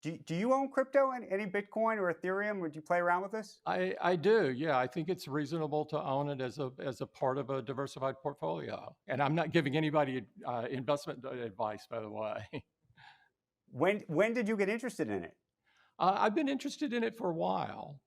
Do you own crypto? Any Bitcoin or Ethereum? Would you play around with this? I do. Yeah, I think it's reasonable to own it as a part of a diversified portfolio. And I'm not giving anybody investment advice, by the way. When did you get interested in it? I've been interested in it for a while,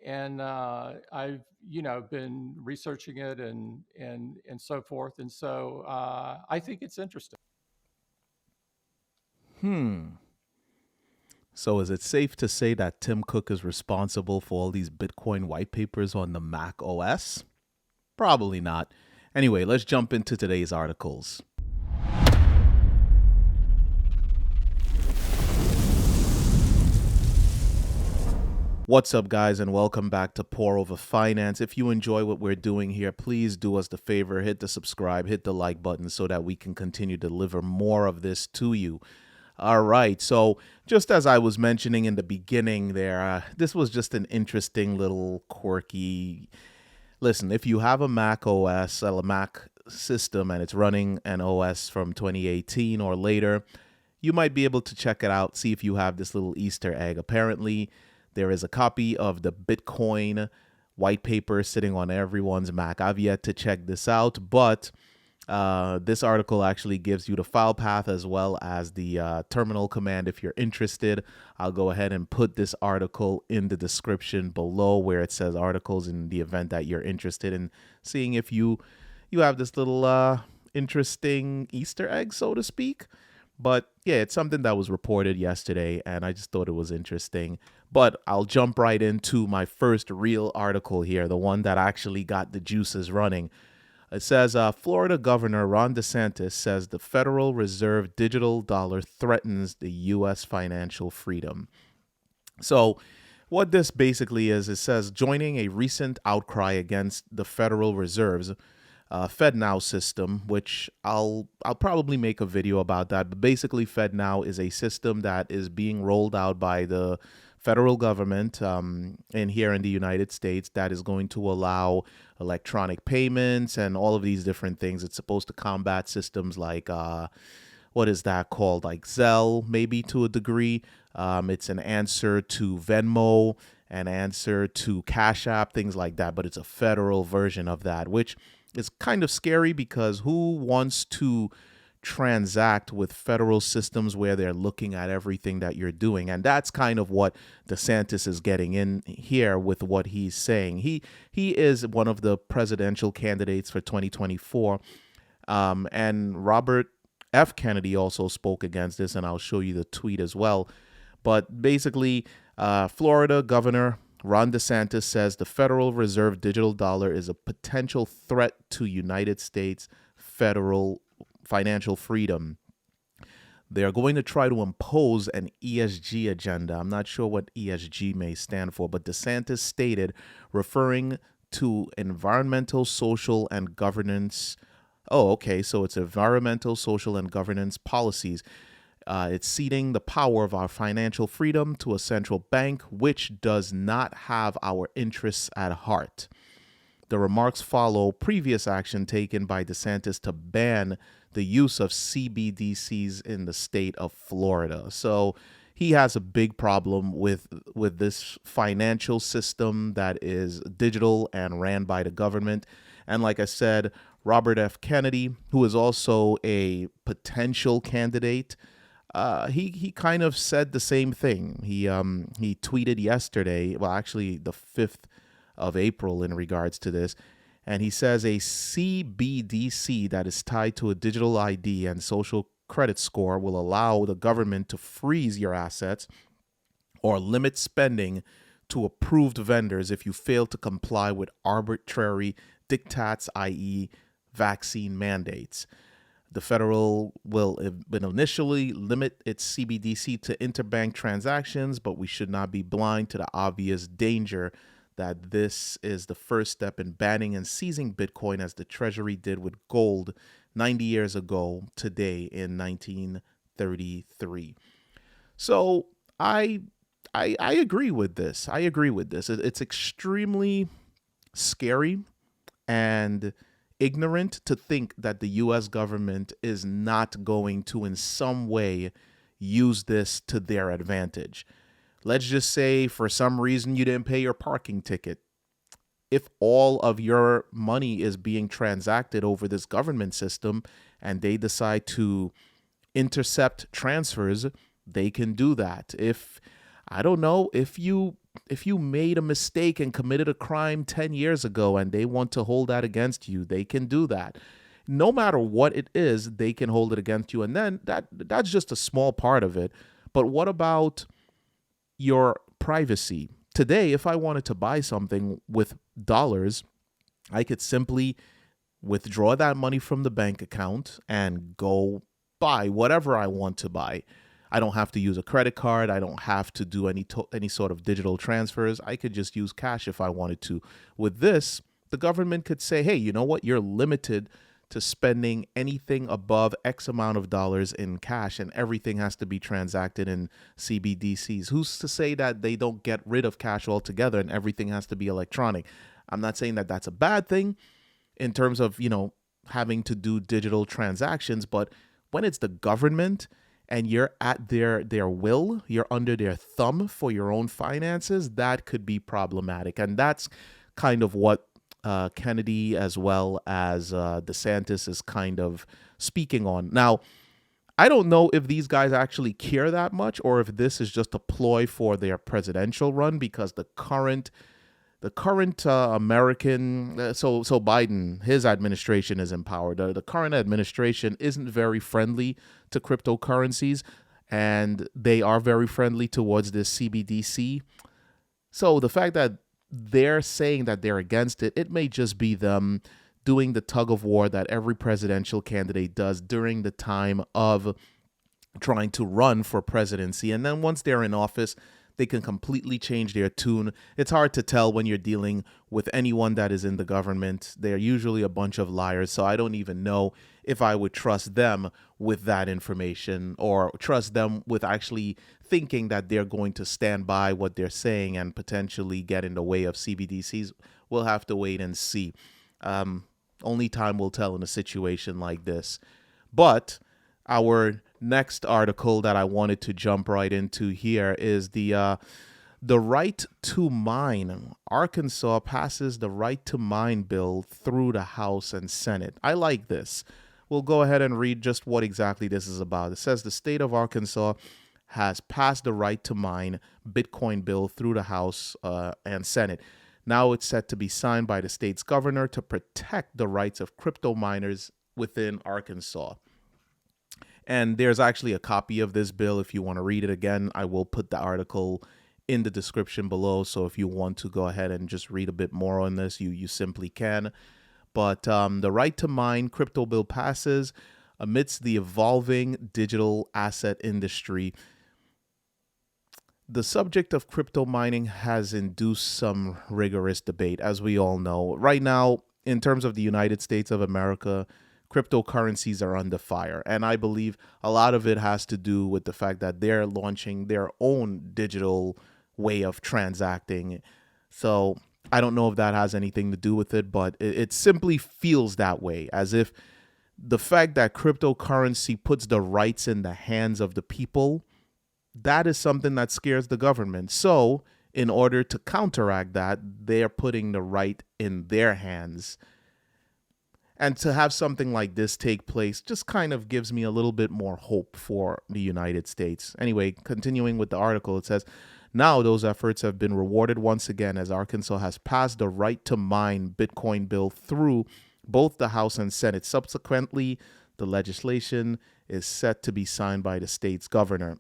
and I've been researching it and so forth. And so I think it's interesting. So is it safe to say that Tim Cook is responsible for all these Bitcoin white papers on the Mac OS? Probably not. Anyway, let's jump into today's articles. What's up, guys, and welcome back to Pour Over Finance. If you enjoy what we're doing here, please do us the favor, hit the subscribe, hit the like button so that we can continue to deliver more of this to you. All right, so just as I was mentioning in the beginning there, this was just an interesting little quirky. Listen, if you have a Mac OS, a Mac system, and it's running an OS from 2018 or later, you might be able to check it out, see if you have this little Easter egg. Apparently, there is a copy of the Bitcoin white paper sitting on everyone's Mac. I've yet to check this out, but this article actually gives you the file path as well as the terminal command if you're interested. I'll go ahead and put this article in the description below where it says articles in the event that you're interested in seeing if you have this little interesting Easter egg, so to speak. But yeah, it's something that was reported yesterday, and I just thought it was interesting. But I'll jump right into my first real article here, the one that actually got the juices running. It says Florida Governor Ron DeSantis says the Federal Reserve digital dollar threatens the U.S. financial freedom. So what this basically is, it says joining a recent outcry against the Federal Reserve's FedNow system, which I'll probably make a video about that. But basically, FedNow is a system that is being rolled out by the federal government in here in the United States that is going to allow electronic payments and all of these different things. It's supposed to combat systems like what is that called? Like Zelle, maybe to a degree. It's an answer to Venmo, an answer to Cash App, things like that. But it's a federal version of that, which is kind of scary because who wants to transact with federal systems where they're looking at everything that you're doing? And that's kind of what DeSantis is getting in here with what he's saying. He is one of the presidential candidates for 2024. And Robert F. Kennedy also spoke against this, and I'll show you the tweet as well. But basically, Florida Governor Ron DeSantis says the Federal Reserve digital dollar is a potential threat to United States federal financial freedom. They are going to try to impose an ESG agenda. I'm not sure what ESG may stand for, but DeSantis stated, referring to environmental, social, and governance. Oh, okay, so it's environmental, social, and governance policies. It's ceding the power of our financial freedom to a central bank, which does not have our interests at heart. The remarks follow previous action taken by DeSantis to ban the use of CBDCs in the state of Florida. So he has a big problem with this financial system that is digital and ran by the government. And like I said, Robert F. Kennedy, who is also a potential candidate, he kind of said the same thing. He tweeted yesterday, well, actually the 5th of April in regards to this. And he says a CBDC that is tied to a digital ID and social credit score will allow the government to freeze your assets or limit spending to approved vendors if you fail to comply with arbitrary diktats, i.e. vaccine mandates. The federal will initially limit its CBDC to interbank transactions, but we should not be blind to the obvious danger that this is the first step in banning and seizing Bitcoin as the Treasury did with gold 90 years ago today in 1933. So I agree with this. I agree with this. It's extremely scary and ignorant to think that the U.S. government is not going to in some way use this to their advantage. Let's just say for some reason you didn't pay your parking ticket. If all of your money is being transacted over this government system and they decide to intercept transfers, they can do that. If, I don't know, if you made a mistake and committed a crime 10 years ago and they want to hold that against you, they can do that. No matter what it is, they can hold it against you. And then that's just a small part of it. But what about your privacy? Today, if I wanted to buy something with dollars, I could simply withdraw that money from the bank account and go buy whatever I want to buy. I don't have to use a credit card. I don't have to do any sort of digital transfers. I could just use cash if I wanted to. With this, the government could say, hey, you know what? You're limited to spending anything above X amount of dollars in cash, and everything has to be transacted in CBDCs. Who's to say that they don't get rid of cash altogether and everything has to be electronic? I'm not saying that that's a bad thing in terms of, having to do digital transactions, but when it's the government and you're at their will, you're under their thumb for your own finances, that could be problematic. And that's kind of what Kennedy as well as DeSantis is kind of speaking on. Now, I don't know if these guys actually care that much or if this is just a ploy for their presidential run, because the current American, so Biden, his administration is in power. The current administration isn't very friendly to cryptocurrencies, and they are very friendly towards this CBDC. So the fact that they're saying that they're against it, it may just be them doing the tug of war that every presidential candidate does during the time of trying to run for presidency. And then once they're in office, they can completely change their tune. It's hard to tell when you're dealing with anyone that is in the government. They're usually a bunch of liars, so I don't even know if I would trust them with that information or trust them with actually thinking that they're going to stand by what they're saying and potentially get in the way of CBDCs. We'll have to wait and see. Only time will tell in a situation like this. But our next article that I wanted to jump right into here is the right to mine. Arkansas passes the right to mine bill through the House and Senate. I like this. We'll go ahead and read just what exactly this is about. It says the state of Arkansas has passed the right to mine Bitcoin bill through the House and Senate. Now it's set to be signed by the state's governor to protect the rights of crypto miners within Arkansas. And there's actually a copy of this bill. If you want to read it again, I will put the article in the description below. So if you want to go ahead and just read a bit more on this, you simply can. But the right to mine crypto bill passes amidst the evolving digital asset industry. The subject of crypto mining has induced some rigorous debate, as we all know. Right now, in terms of the United States of America, cryptocurrencies are under fire. And I believe a lot of it has to do with the fact that they're launching their own digital way of transacting. So I don't know if that has anything to do with it, but it simply feels that way, as if the fact that cryptocurrency puts the rights in the hands of the people, that is something that scares the government. So in order to counteract that, they're putting the right in their hands. And to have something like this take place just kind of gives me a little bit more hope for the United States. Anyway, continuing with the article, it says, now those efforts have been rewarded once again as Arkansas has passed the right to mine Bitcoin bill through both the House and Senate. Subsequently, the legislation is set to be signed by the state's governor.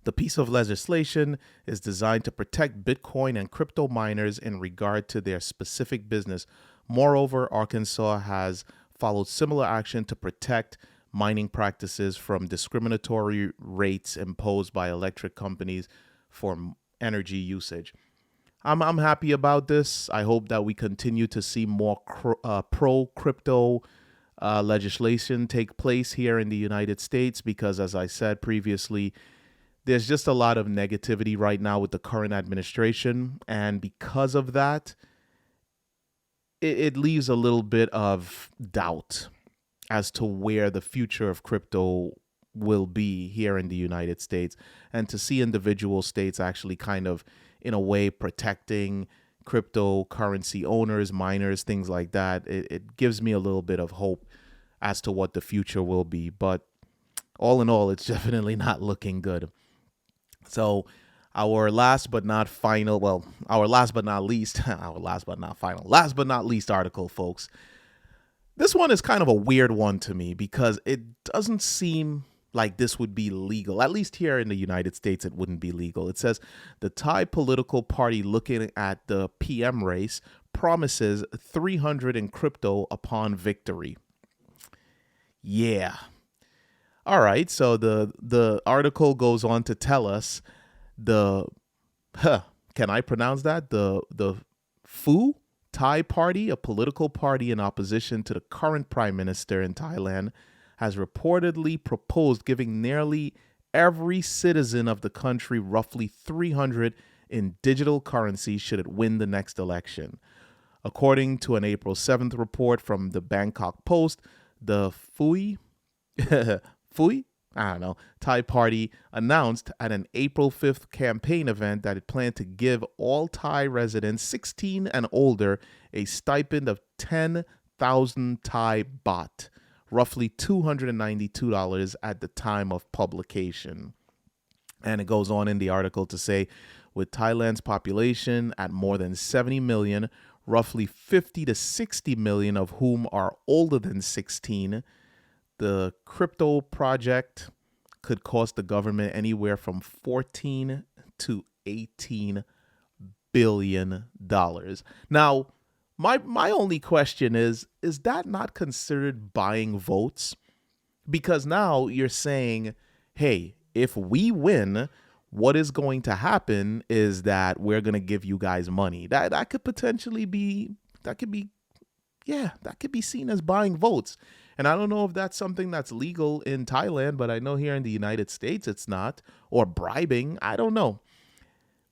The piece of legislation is designed to protect Bitcoin and crypto miners in regard to their specific business. Moreover, Arkansas has followed similar action to protect mining practices from discriminatory rates imposed by electric companies for energy usage. I'm happy about this. I hope that we continue to see more pro-crypto legislation take place here in the United States because, as I said previously, there's just a lot of negativity right now with the current administration. And because of that, it leaves a little bit of doubt as to where the future of crypto will be here in the United States, and to see individual states actually kind of, in a way, protecting cryptocurrency owners, miners, things like that, it gives me a little bit of hope as to what the future will be. But all in all, it's definitely not looking good. So our last but not final, well, our last but not least, our last but not final, last but not least article, folks. This one is kind of a weird one to me because it doesn't seem like this would be legal. At least here in the United States, it wouldn't be legal. It says the Thai political party looking at the PM race promises 300 in crypto upon victory. Yeah. All right. So the article goes on to tell us can I pronounce that? The Phu Thai party, a political party in opposition to the current prime minister in Thailand, has reportedly proposed giving nearly every citizen of the country roughly 300 in digital currency should it win the next election. According to an April 7th report from the Bangkok Post, the Phui Thai party announced at an April 5th campaign event that it planned to give all Thai residents 16 and older a stipend of 10,000 Thai baht, roughly $292 at the time of publication. And it goes on in the article to say, with Thailand's population at more than 70 million, roughly 50 to 60 million of whom are older than 16, the crypto project could cost the government anywhere from 14 to 18 billion dollars. Now, my only question is that not considered buying votes? Because now you're saying, hey, if we win, what is going to happen is that we're going to give you guys money. That could potentially be, that could be seen as buying votes. And I don't know if that's something that's legal in Thailand, but I know here in the United States it's not. Or bribing, I don't know.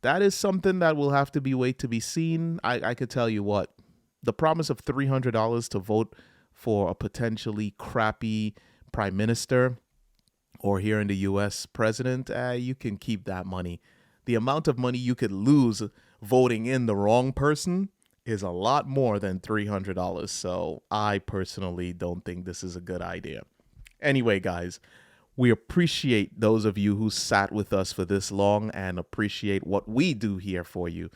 That is something that will have to be wait to be seen. I could tell you what, the promise of $300 to vote for a potentially crappy prime minister, or here in the U.S. president, you can keep that money. The amount of money you could lose voting in the wrong person is a lot more than $300. So I personally don't think this is a good idea. Anyway, guys, we appreciate those of you who sat with us for this long and appreciate what we do here for you.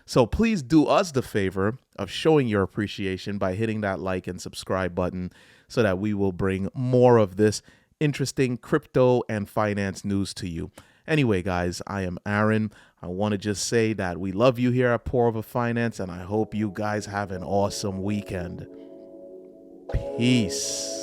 So please do us the favor of showing your appreciation by hitting that like and subscribe button so that we will bring more of this interesting crypto and finance news to you. Anyway, guys, I am Aaron. I want to just say that we love you here at Pour Over Finance, and I hope you guys have an awesome weekend. Peace.